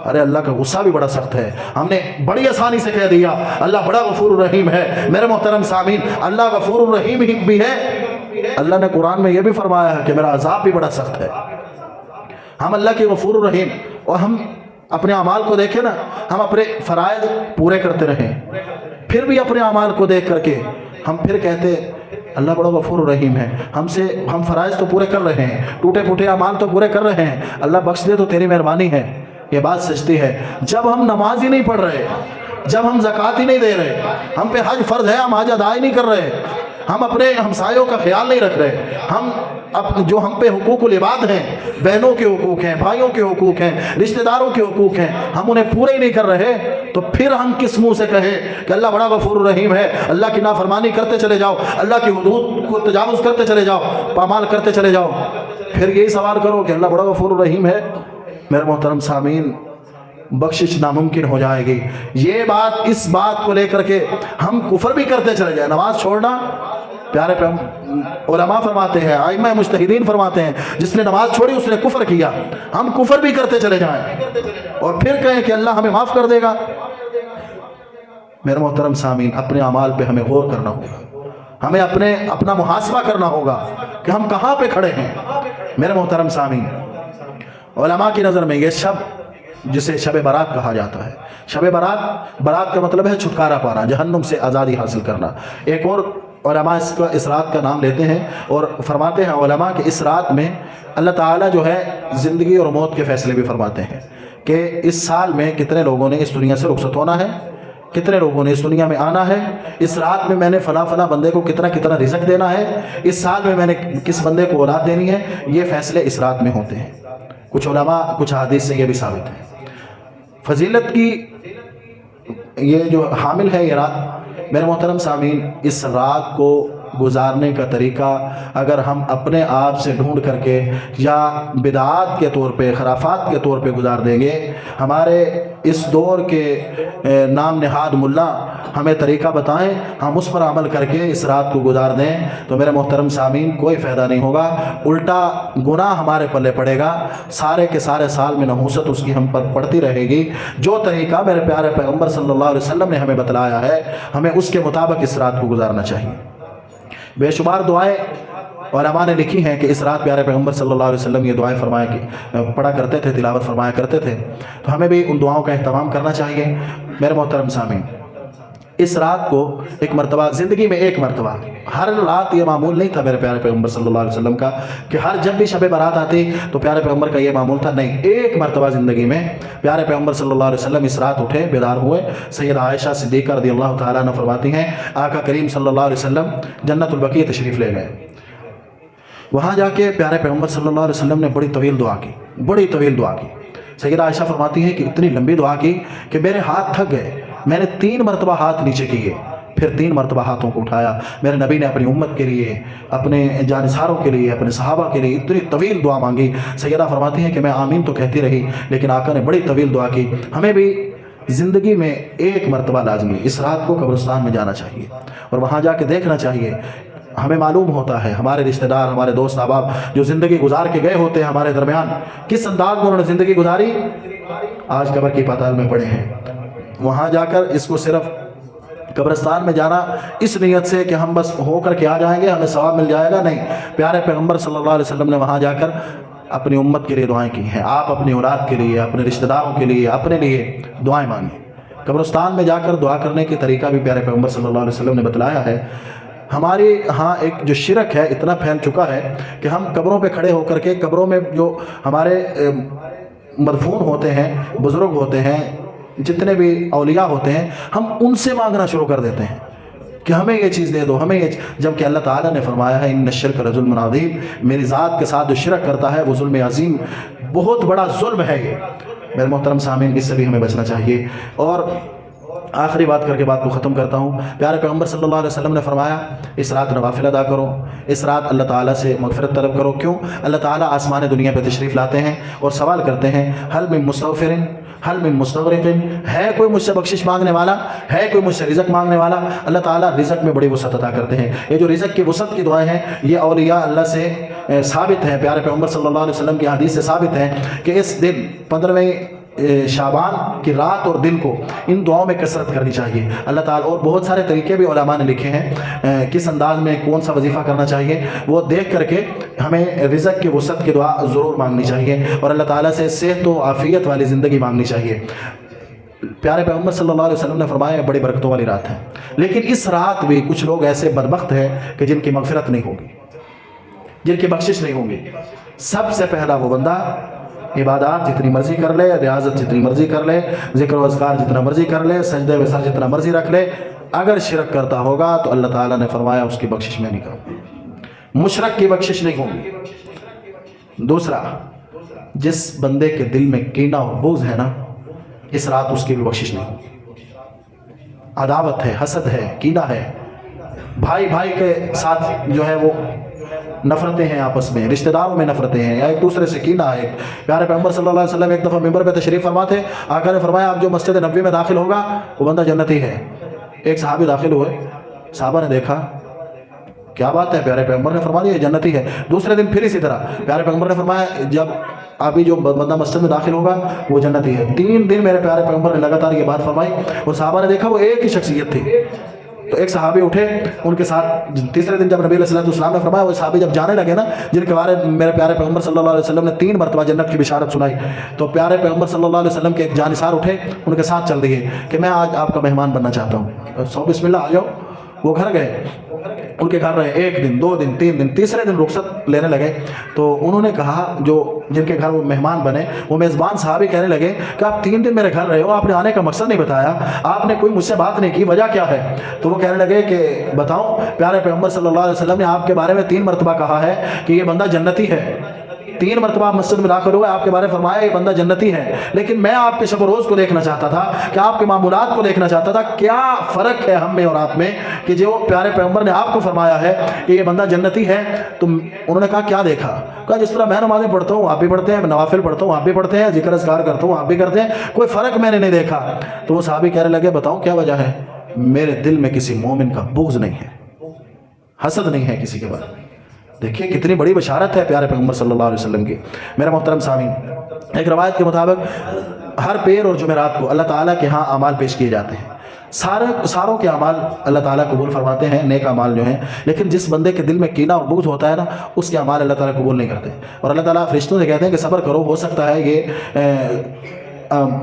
ارے اللہ کا غصہ بھی بڑا سخت ہے، ہم نے بڑی آسانی سے کہہ دیا اللہ بڑا غفور الرحیم ہے۔ میرے محترم سامعین، اللہ غفور الرحیم بھی ہے، اللہ نے قرآن میں یہ بھی فرمایا ہے کہ میرا عذاب بھی بڑا سخت ہے۔ ہم اللہ کے غفور الرحیم، اور ہم اپنے اعمال کو دیکھیں نا، ہم اپنے فرائض پورے کرتے رہیں، پھر بھی اپنے اعمال کو دیکھ کر کے ہم پھر کہتے اللہ بڑا غفور الرحیم ہے، ہم فرائض تو پورے کر رہے ہیں، ٹوٹے پھوٹے اعمال تو پورے کر رہے ہیں، اللہ بخش دے تو تیری مہربانی ہے۔ یہ بات سچتی ہے جب ہم نماز ہی نہیں پڑھ رہے، جب ہم زکوٰۃ ہی نہیں دے رہے، ہم پہ حج فرض ہے ہم حج ادا ہی نہیں کر رہے، ہم اپنے ہمسایوں کا خیال نہیں رکھ رہے، جو ہم پہ حقوق العباد ہیں، بہنوں کے حقوق ہیں، بھائیوں کے حقوق ہیں، رشتہ داروں کے حقوق ہیں، ہم انہیں پورے ہی نہیں کر رہے، تو پھر ہم کس منہ سے کہیں کہ اللہ بڑا غفور الرحیم ہے؟ اللہ کی نافرمانی کرتے چلے جاؤ، اللہ کی حدود کو تجاوز کرتے چلے جاؤ، پامال کرتے چلے جاؤ، پھر یہی سوال کرو کہ اللہ بڑا غفور الرحیم ہے؟ میرے محترم سامعین، بخشش ناممکن ہو جائے گی۔ یہ بات، اس بات کو لے کر کے ہم کفر بھی کرتے چلے جائیں۔ نماز چھوڑنا، پیارے علماء فرماتے ہیں، ائمہ مجتہدین فرماتے ہیں، جس نے نماز چھوڑی اس نے کفر کیا۔ ہم کفر بھی کرتے چلے جائیں اور پھر کہیں کہ اللہ ہمیں معاف کر دے گا۔ میرے محترم سامعین، اپنے اعمال پہ ہمیں غور کرنا ہوگا، ہمیں اپنا محاسبہ کرنا ہوگا کہ ہم کہاں پہ کھڑے ہیں۔ میرے محترم سامعین، علماء کی نظر میں یہ شب، جسے شب برات کہا جاتا ہے، شب برات کا مطلب ہے چھٹکارا پانا، جہنم سے آزادی حاصل کرنا۔ ایک اور علماء اس رات کا نام لیتے ہیں اور فرماتے ہیں علماء کہ اس رات میں اللہ تعالیٰ جو ہے زندگی اور موت کے فیصلے بھی فرماتے ہیں کہ اس سال میں کتنے لوگوں نے اس دنیا سے رخصت ہونا ہے، کتنے لوگوں نے اس دنیا میں آنا ہے، اس رات میں میں نے فلاں فلاں بندے کو کتنا رزق دینا ہے، اس سال میں میں نے کس بندے کو اولاد دینی ہے۔ یہ فیصلے اس رات میں ہوتے ہیں۔ کچھ علماء، کچھ حدیث سے یہ بھی ثابت ہے۔ فضیلت کی یہ جو حامل ہے یہ رات، میرے محترم سامعین، اس رات کو گزارنے کا طریقہ اگر ہم اپنے آپ سے ڈھونڈ کر کے یا بدعات کے طور پہ، خرافات کے طور پہ گزار دیں گے، ہمارے اس دور کے نام نہاد ملا ہمیں طریقہ بتائیں، ہم اس پر عمل کر کے اس رات کو گزار دیں تو میرے محترم سامعین کوئی فائدہ نہیں ہوگا، الٹا گناہ ہمارے پلے پڑے گا، سارے کے سارے سال میں نحوست اس کی ہم پر پڑتی رہے گی۔ جو طریقہ میرے پیارے پیغمبر صلی اللہ علیہ وسلم نے ہمیں بتلایا ہے، ہمیں اس کے مطابق اس رات کو گزارنا چاہیے۔ بے شمار دعائیں علماء نے لکھی ہیں کہ اس رات پیارے پیغمبر صلی اللہ علیہ وسلم یہ دعائیں پڑھا کرتے تھے، تلاوت فرمایا کرتے تھے، تو ہمیں بھی ان دعاؤں کا اہتمام کرنا چاہیے۔ میرے محترم سامعین، اس رات کو ایک مرتبہ زندگی میں، ایک مرتبہ، ہر رات یہ معمول نہیں تھا میرے پیارے پیغمبر صلی اللہ علیہ وسلم کا کہ ہر جب بھی شب برات آتی تو پیارے پیغمبر کا یہ معمول تھا، نہیں، ایک مرتبہ زندگی میں پیارے پیغمبر صلی اللہ علیہ وسلم اس رات اٹھے، بیدار ہوئے۔ سیدہ عائشہ صدیقہ رضی اللہ تعالیٰ عنہ فرماتی ہیں آقا کریم صلی اللہ علیہ وسلم جنت البقیع تشریف لے گئے، وہاں جا کے پیارے پیغمبر صلی اللہ علیہ وسلم نے بڑی طویل دعا کی، بڑی طویل دعا کی۔ سیدہ عائشہ فرماتی ہیں کہ اتنی لمبی دعا کی کہ میرے ہاتھ تھک گئے، میں نے 3 مرتبہ ہاتھ نیچے کیے، پھر 3 مرتبہ ہاتھوں کو اٹھایا۔ میرے نبی نے اپنی امت کے لیے، اپنے جانثاروں کے لیے، اپنے صحابہ کے لیے اتنی طویل دعا مانگی۔ سیدہ فرماتی ہیں کہ میں آمین تو کہتی رہی، لیکن آقا نے بڑی طویل دعا کی۔ ہمیں بھی زندگی میں ایک مرتبہ لازمی اس رات کو قبرستان میں جانا چاہیے اور وہاں جا کے دیکھنا چاہیے۔ ہمیں معلوم ہوتا ہے ہمارے رشتہ دار، ہمارے دوست احباب جو زندگی گزار کے گئے ہوتے ہیں ہمارے درمیان، کس انداز میں انہوں نے زندگی گزاری، آج قبر کی پاتال میں پڑے ہیں، وہاں جا کر اس کو صرف قبرستان میں جانا اس نیت سے کہ ہم بس ہو کر کے آ جائیں گے ہمیں ثواب مل جائے گا، نہیں، پیارے پیغمبر صلی اللہ علیہ وسلم نے وہاں جا کر اپنی امت کے لیے دعائیں کی ہیں۔ آپ اپنی اولاد کے لیے، اپنے رشتہ داروں کے لیے، اپنے لیے دعائیں مانگیں۔ قبرستان میں جا کر دعا کرنے کے طریقہ بھی پیارے پیغمبر صلی اللہ علیہ وسلم نے بتلایا ہے۔ ہمارے ہاں ایک جو شرک ہے اتنا پھیل چکا ہے کہ ہم قبروں پہ کھڑے ہو کر کے قبروں میں جو ہمارے مدفون ہوتے ہیں، بزرگ ہوتے ہیں، جتنے بھی اولیاء ہوتے ہیں، ہم ان سے مانگنا شروع کر دیتے ہیں کہ ہمیں یہ چیز دے دو، ہمیں یہ جبکہ اللہ تعالیٰ نے فرمایا ہے ان الشرک لظلم عظیم، میری ذات کے ساتھ جو شرک کرتا ہے وہ ظلم عظیم، بہت بڑا ظلم ہے یہ۔ میرے محترم سامعین، اس سے بھی ہمیں بچنا چاہیے۔ اور آخری بات کر کے بات کو ختم کرتا ہوں۔ پیارے پیغمبر صلی اللہ علیہ وسلم نے فرمایا اس رات نوافل ادا کرو، اس رات اللہ تعالیٰ سے مغفرت طلب کرو۔ کیوں؟ اللہ تعالیٰ آسمان دنیا پہ تشریف لاتے ہیں اور سوال کرتے ہیں حل من مستغفر حل من مستغرق، ہے کوئی مجھ سے بخشش مانگنے والا، ہے کوئی مجھ سے رزق مانگنے والا؟ اللہ تعالیٰ رزق میں بڑی وسعت عطا کرتے ہیں۔ یہ جو رزق کی وسعت کی دعائیں ہیں یہ اولیاء اللہ سے ثابت ہیں، پیارے پیغمبر صلی اللہ علیہ وسلم کی حدیث سے ثابت ہیں کہ اس دن 15ویں شعبان کی رات اور دن کو ان دعاؤں میں کثرت کرنی چاہیے۔ اللہ تعالیٰ اور بہت سارے طریقے بھی علماء نے لکھے ہیں کس انداز میں کون سا وظیفہ کرنا چاہیے، وہ دیکھ کر کے ہمیں رزق کی وسعت کی دعا ضرور مانگنی چاہیے اور اللہ تعالیٰ سے صحت و عافیت والی زندگی مانگنی چاہیے۔ پیارے پیغمبر صلی اللہ علیہ وسلم نے فرمایا بڑی برکتوں والی رات ہے، لیکن اس رات بھی کچھ لوگ ایسے بدبخت ہیں کہ جن کی مغفرت نہیں ہوگی، جن کی بخشش نہیں ہوگی۔ سب سے پہلا وہ بندہ عبادات جتنی مرضی کر لے، ریاضت جتنی مرضی کر لے، ذکر و اذکار جتنا مرضی کر لے، سجدے و سر جتنا مرضی رکھ لے، اگر شرک کرتا ہوگا تو اللہ تعالیٰ نے فرمایا اس کی بخشش میں نہیں کروں، مشرک کی بخشش نہیں ہوگی۔ دوسرا، جس بندے کے دل میں کینہ اور بغض ہے نا، اس رات اس کی بھی بخشش نہیں ہوگی۔ عداوت ہے، حسد ہے، کینہ ہے، بھائی بھائی کے ساتھ جو ہے وہ نفرتیں ہیں، آپس میں رشتہ داروں میں نفرتیں ہیں، یا ایک دوسرے سے کینہ ہے۔ پیارے پیغمبر صلی اللہ علیہ وسلم ایک دفعہ ممبر پہ تشریف فرما تھے، آقا نے فرمایا آپ جو مسجد نبوی میں داخل ہوگا وہ بندہ جنتی ہے۔ ایک صحابی داخل ہوئے، صحابہ نے دیکھا کیا بات ہے، پیارے پیغمبر نے فرما دیا یہ جنتی ہے۔ دوسرے دن پھر اسی طرح پیارے پیغمبر نے فرمایا جب ابھی جو بندہ مسجد میں داخل ہوگا وہ جنتی ہے۔ 3 دن میرے پیارے پیغمبر نے لگاتار یہ بات فرمائی اور صحابہ نے دیکھا وہ ایک ہی شخصیت تھی۔ تو ایک صحابی اٹھے، ان کے ساتھ تیسرے دن جب نبی علیہ السلام نے فرمایا، وہ صحابی جب جانے لگے نا جن کے بارے میرے پیارے پیغمبر صلی اللہ علیہ وسلم نے 3 مرتبہ جنت کی بشارت سنائی، تو پیارے پیغمبر صلی اللہ علیہ وسلم کے ایک جانثار اٹھے، ان کے ساتھ چل دیے کہ میں آج آپ کا مہمان بننا چاہتا ہوں، سو بسم اللہ آ جاؤ۔ وہ گھر گئے، ان کے گھر رہے 1 دن 2 دن 3 دن، تیسرے دن رخصت لینے لگے تو انہوں نے کہا جو جن کے گھر وہ مہمان بنے، وہ میزبان صحابی کہنے لگے کہ آپ 3 دن میرے گھر رہے ہو، آپ نے آنے کا مقصد نہیں بتایا، آپ نے کوئی مجھ سے بات نہیں کی، وجہ کیا ہے؟ تو وہ کہنے لگے کہ بتاؤں، پیارے پیغمبر صلی اللہ علیہ وسلم نے آپ کے بارے میں 3 مرتبہ کہا ہے کہ یہ بندہ جنتی ہے۔ 3 مرتبہ آپ مسجد میں داخل ہوئے، آپ کے بارے میں فرمایا یہ بندہ جنتی ہے، لیکن میں آپ کے شب و روز کو دیکھنا چاہتا تھا کہ آپ کے معمولات کو دیکھنا چاہتا تھا، کیا فرق ہے ہم میں اور آپ میں کہ جو پیارے پیغمبر نے آپ کو فرمایا ہے کہ یہ بندہ جنتی ہے۔ تو انہوں نے کہا کیا دیکھا؟ کہا جس طرح میں نمازیں پڑھتا ہوں آپ بھی پڑھتے ہیں، نوافل پڑھتا ہوں آپ بھی پڑھتے ہیں، ذکر اذکار کرتا ہوں آپ بھی کرتے ہیں، کوئی فرق میں نے نہیں دیکھا۔ تو وہ صحابی کہنے لگے بتاؤں کیا وجہ ہے؟ میرے دل میں کسی مومن کا بغض نہیں ہے، حسد نہیں ہے کسی کے بارے میں۔ دیکھیے کتنی بڑی بشارت ہے پیارے پیغمبر صلی اللہ علیہ وسلم کی۔ میرے محترم سامعین، ایک روایت کے مطابق ہر پیر اور جمعرات کو اللہ تعالیٰ کے ہاں اعمال پیش کیے جاتے ہیں، ساروں کے اعمال اللہ تعالیٰ قبول فرماتے ہیں، نیک اعمال جو ہیں، لیکن جس بندے کے دل میں کینہ اور بغض ہوتا ہے نا اس کے اعمال اللہ تعالیٰ قبول نہیں کرتے، اور اللہ تعالیٰ فرشتوں سے کہتے ہیں کہ صبر کرو، ہو سکتا ہے یہ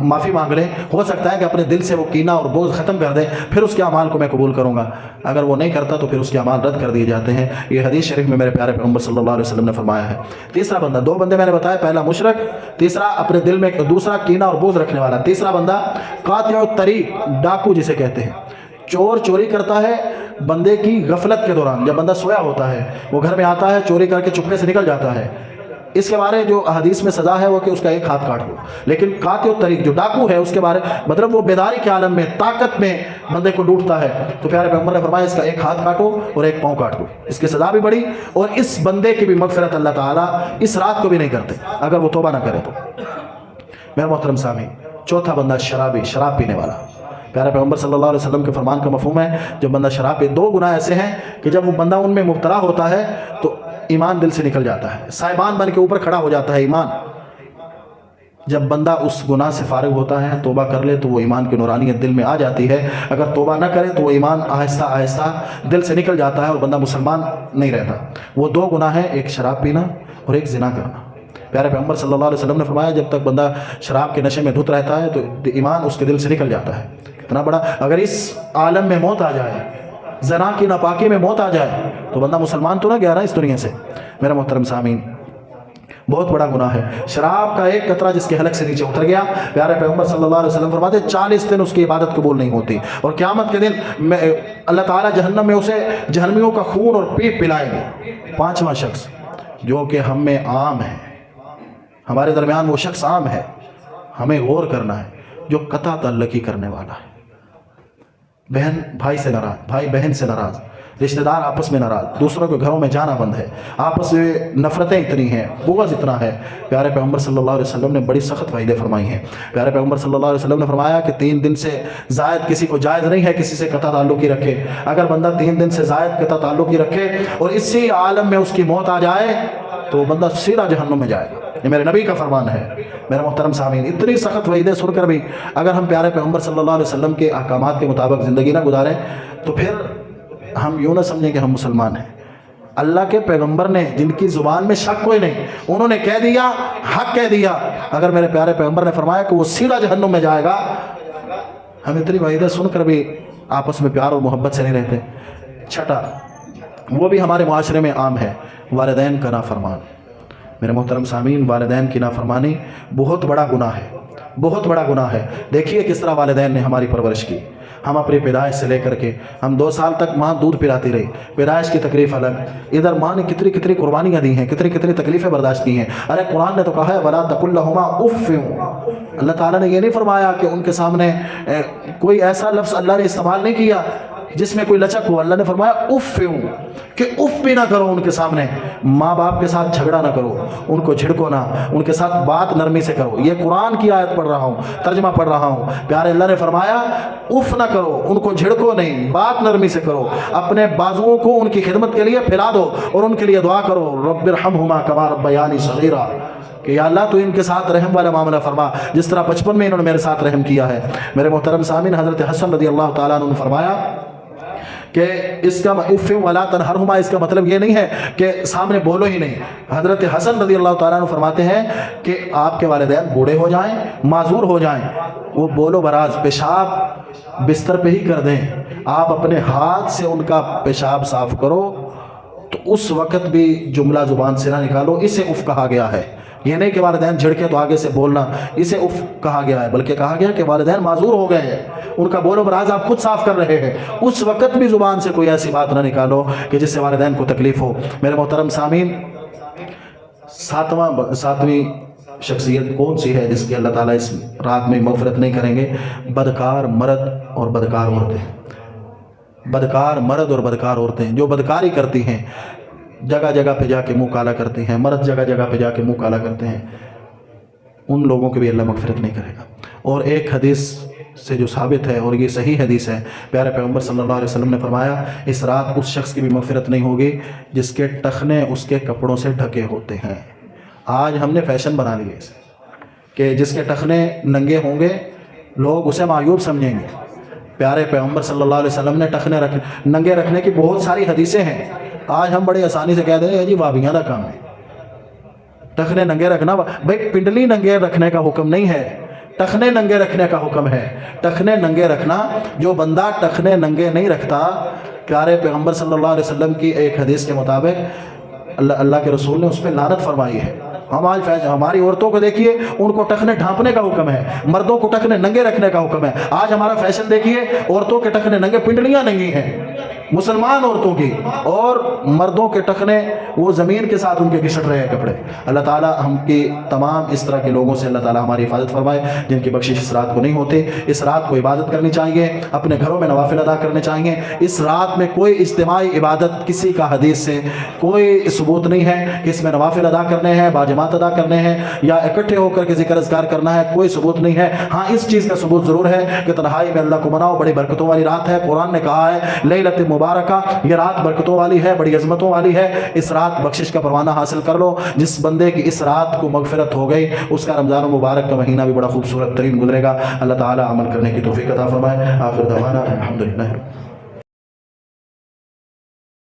معافی مانگ لے، ہو سکتا ہے کہ اپنے دل سے وہ کینہ اور بغض ختم کر دے، پھر اس کے اعمال کو میں قبول کروں گا۔ اگر وہ نہیں کرتا تو پھر اس کے اعمال رد کر دیے جاتے ہیں۔ یہ حدیث شریف میں میرے پیارے پیغمبر صلی اللہ علیہ وسلم نے فرمایا ہے۔ تیسرا بندہ، 2 بندے میں نے بتایا، پہلا مشرک، تیسرا اپنے دل میں دوسرا کینہ اور بغض رکھنے والا، تیسرا بندہ قاطع الطریق، ڈاکو جسے کہتے ہیں۔ چور چوری کرتا ہے بندے کی غفلت کے دوران، جب بندہ سویا ہوتا ہے وہ گھر میں آتا ہے، چوری کر کے چپکے سے نکل جاتا ہے، اس کے بارے جو حدیث میں سزا ہے وہ کہ اس کا 1 ہاتھ کاٹ دو۔ لیکن قاطع الطریق جو ڈاکو ہے اس کے بارے مطلب وہ بیداری کے عالم میں طاقت میں بندے کو ڈوٹتا ہے، تو پیارے پیغمبر نے فرمایا اس کا 1 ہاتھ کاٹو اور 1 پاؤں کاٹ دو، اس کی سزا بھی بڑی، اور اس بندے کی بھی مغفرت اللہ تعالیٰ اس رات کو بھی نہیں کرتے اگر وہ توبہ نہ کرے تو۔ میرے محترم سامعین، چوتھا بندہ شرابی، شراب پینے والا۔ پیارے پیغمبر صلی اللہ علیہ وسلم کے فرمان کا مفہوم ہے جب بندہ شراب پی، 2 گناہ ایسے ہیں کہ جب وہ بندہ ان میں مبتلا ہوتا ہے تو ایمان دل سے نکل جاتا ہے، سائبان بن کے اوپر کھڑا ہو جاتا ہے ایمان، جب بندہ اس گناہ سے فارغ ہوتا ہے، توبہ کر لے تو وہ ایمان کی نورانیت دل میں آ جاتی ہے، اگر توبہ نہ کرے تو وہ ایمان آہستہ آہستہ دل سے نکل جاتا ہے اور بندہ مسلمان نہیں رہتا۔ وہ دو گناہ ہیں، ایک شراب پینا اور ایک زنا کرنا۔ پیارے پیغمبر صلی اللہ علیہ وسلم نے فرمایا جب تک بندہ شراب کے نشے میں دھت رہتا ہے تو ایمان اس کے دل سے نکل جاتا ہے۔ اتنا بڑا، اگر اس عالم میں موت آ جائے، زنا کی ناپاکی میں موت آ جائے تو بندہ مسلمان تو نہ گیا رہا اس دنیا سے۔ میرے محترم سامعین، بہت بڑا گناہ ہے۔ شراب کا ایک قطرہ جس کے حلق سے نیچے اتر گیا، پیارے پیغمبر صلی اللہ علیہ وسلم فرماتے 40 دن اس کی عبادت قبول نہیں ہوتی، اور قیامت کے دن اللہ تعالیٰ جہنم میں اسے جہنمیوں کا خون اور پیپ پلائیں گے۔ پانچواں شخص جو کہ ہم میں عام ہے، ہمارے درمیان وہ شخص عام ہے، ہمیں غور کرنا ہے، جو قطع تعلقی کرنے والا ہے۔ بہن بھائی سے ناراض، بھائی بہن سے ناراض، رشتہ دار آپس میں ناراض، دوسروں کے گھروں میں جانا بند ہے، آپس میں نفرتیں اتنی ہیں، بغض اتنا ہے۔ پیارے پیغمبر صلی اللہ علیہ وسلم نے بڑی سخت وعیدیں فرمائی ہیں۔ پیارے پیغمبر صلی اللہ علیہ وسلم نے فرمایا کہ 3 دن سے زائد کسی کو جائز نہیں ہے کسی سے قطع تعلقی رکھے۔ اگر بندہ 3 دن سے زائد قطع تعلقی رکھے اور اسی عالم میں اس کی موت آ جائے تو وہ بندہ سیدھا جہنم میں جائے گا۔ یہ میرے نبی کا فرمان ہے۔ میرے محترم سامعین، اتنی سخت وعیدیں سن کر بھی اگر ہم پیارے پیغمبر صلی اللہ علیہ وسلم کے احکامات کے مطابق زندگی نہ گزاریں تو پھر ہم یوں نہ سمجھیں کہ ہم مسلمان ہیں۔ اللہ کے پیغمبر نے، جن کی زبان میں شک کوئی نہیں، انہوں نے کہہ دیا، حق کہہ دیا۔ اگر میرے پیارے پیغمبر نے فرمایا کہ وہ سیدھا جہنم میں جائے گا، ہم اتنی وعیدیں سن کر بھی آپس میں پیار اور محبت سے نہیں رہتے۔ چھٹا، وہ بھی ہمارے معاشرے میں عام ہے، والدین کا نافرمان۔ میرے محترم سامعین، والدین کی نافرمانی بہت بڑا گناہ ہے، بہت بڑا گناہ ہے۔ دیکھیے کس طرح والدین نے ہماری پرورش کی۔ ہم اپنی پیدائش سے لے کر کے ہم 2 سال تک ماں دودھ پلاتی رہی، پیدائش کی تکلیف الگ، ادھر ماں نے کتنی کتنی قربانیاں دی ہیں، کتنی کتنی تکلیفیں برداشت کی ہیں۔ ارے قرآن نے تو کہا ہے وَلَا تَقُلْ لَهُمَا اُفٍّ۔ اللہ تعالیٰ نے یہ نہیں فرمایا کہ ان کے سامنے کوئی ایسا لفظ اللہ نے استعمال نہیں کیا جس میں کوئی لچک ہو۔ اللہ نے فرمایا اف، کہ اف بھی نہ کرو ان کے سامنے۔ ماں باپ کے ساتھ جھگڑا نہ کرو، ان کو جھڑکو نہ، ان کے ساتھ بات نرمی سے کرو۔ یہ قرآن کی آیت پڑھ رہا ہوں، ترجمہ پڑھ رہا ہوں۔ پیارے اللہ نے فرمایا اف نہ کرو، ان کو جھڑکو نہیں، بات نرمی سے کرو، اپنے بازوؤں کو ان کی خدمت کے لیے پھیلا دو اور ان کے لیے دعا کرو، رب ارحمہما کما ربیانی صغیرا، کہ یا اللہ تو ان کے ساتھ رحم والا معاملہ فرما جس طرح بچپن میں انہوں نے میرے ساتھ رحم کیا ہے۔ میرے محترم سامعین، حضرت حسن رضی اللہ تعالیٰ عنہ نے فرمایا کہ اس کا اف ولا تنہرہما، اس کا مطلب یہ نہیں ہے کہ سامنے بولو ہی نہیں۔ حضرت حسن رضی اللہ تعالیٰ عنہ فرماتے ہیں کہ آپ کے والدین بوڑھے ہو جائیں، معذور ہو جائیں، وہ بولو براز پیشاب بستر پہ ہی کر دیں، آپ اپنے ہاتھ سے ان کا پیشاب صاف کرو، تو اس وقت بھی جملہ زبان سے نہ نکالو، اسے اف کہا گیا ہے۔ یہ نہیں کہ والدین جھڑکے تو آگے سے بولنا، اسے اف کہا گیا ہے، بلکہ کہا گیا کہ والدین معذور ہو گئے ہیں، ان کا بول و براز آپ خود صاف کر رہے ہیں، اس وقت بھی زبان سے کوئی ایسی بات نہ نکالو کہ جس سے والدین کو تکلیف ہو۔ میرے محترم سامعین، ساتویں شخصیت کون سی ہے جس کی اللہ تعالیٰ اس رات میں مغفرت نہیں کریں گے؟ بدکار مرد اور بدکار عورتیں۔ بدکار مرد اور بدکار عورتیں جو بدکاری کرتی ہیں، جگہ جگہ پہ جا کے منہ کالا کرتی ہیں، مرد جگہ جگہ پہ جا کے منہ کالا کرتے ہیں، ان لوگوں کی بھی اللہ مغفرت نہیں کرے گا۔ اور ایک حدیث سے جو ثابت ہے، اور یہ صحیح حدیث ہے، پیارے پیغمبر صلی اللہ علیہ وسلم نے فرمایا اس رات اس شخص کی بھی مغفرت نہیں ہوگی جس کے ٹخنے اس کے کپڑوں سے ڈھکے ہوتے ہیں۔ آج ہم نے فیشن بنا لیے اسے کہ جس کے ٹخنے ننگے ہوں گے لوگ اسے معیوب سمجھیں گے۔ پیارے پیغمبر صلی اللہ علیہ وسلم نے ٹخنے ننگے رکھنے کی بہت ساری حدیثیں ہیں۔ آج ہم بڑے آسانی سے کہتے ہیں جی وابیاں کا کام ہے ٹخنے ننگے رکھنا۔ بھائی پنڈلی ننگے رکھنے کا حکم نہیں ہے، ٹخنے ننگے رکھنے کا حکم ہے۔ ٹخنے ننگے رکھنا، جو بندہ ٹخنے ننگے نہیں رکھتا، پیارے پیغمبر صلی اللہ علیہ وسلم کی ایک حدیث کے مطابق اللہ کے رسول نے اس پہ لعنت فرمائی ہے۔ ہم آج ہماری عورتوں کو دیکھیے، ان کو ٹخنے ڈھانپنے کا حکم ہے، مردوں کو ٹخنے ننگے رکھنے کا حکم ہے۔ آج ہمارا فیشن دیکھیے، عورتوں کے ٹخنے ننگے، پنڈلیاں ننگی ہیں مسلمان عورتوں کی، اور مردوں کے ٹخنے وہ زمین کے ساتھ ان کے گھسٹ رہے ہیں کپڑے۔ اللہ تعالیٰ ہم کی تمام اس طرح کے لوگوں سے اللہ تعالیٰ ہماری حفاظت فرمائے جن کی بخشش اس رات کو نہیں ہوتی۔ اس رات کو عبادت کرنی چاہیے، اپنے گھروں میں نوافل ادا کرنے چاہیے۔ اس رات میں کوئی اجتماعی عبادت کسی کا حدیث سے کوئی ثبوت نہیں ہے کہ اس میں نوافل ادا کرنے ہیں، باجماعت ادا کرنے ہیں، یا اکٹھے ہو کر کے ذکر اذکار کرنا ہے، کوئی ثبوت نہیں ہے۔ ہاں اس چیز کا ثبوت ضرور ہے کہ تنہائی میں اللہ کو مناؤ، بڑی برکتوں والی رات ہے۔ قرآن نے کہا ہے لیلۃ مبارکہ یہ رات برکتوں والی ہے، بڑی عظمتوں والی ہے، اس رات بخشش کا پروانہ حاصل کر لو۔ جس بندے کی اس رات کو مغفرت ہو گئی اس کا رمضان المبارک کا مہینہ بھی بڑا خوبصورت ترین گزرے گا۔ اللہ تعالی عمل کرنے کی توفیق عطا فرمائے۔ آخر دعوانا الحمدللہ۔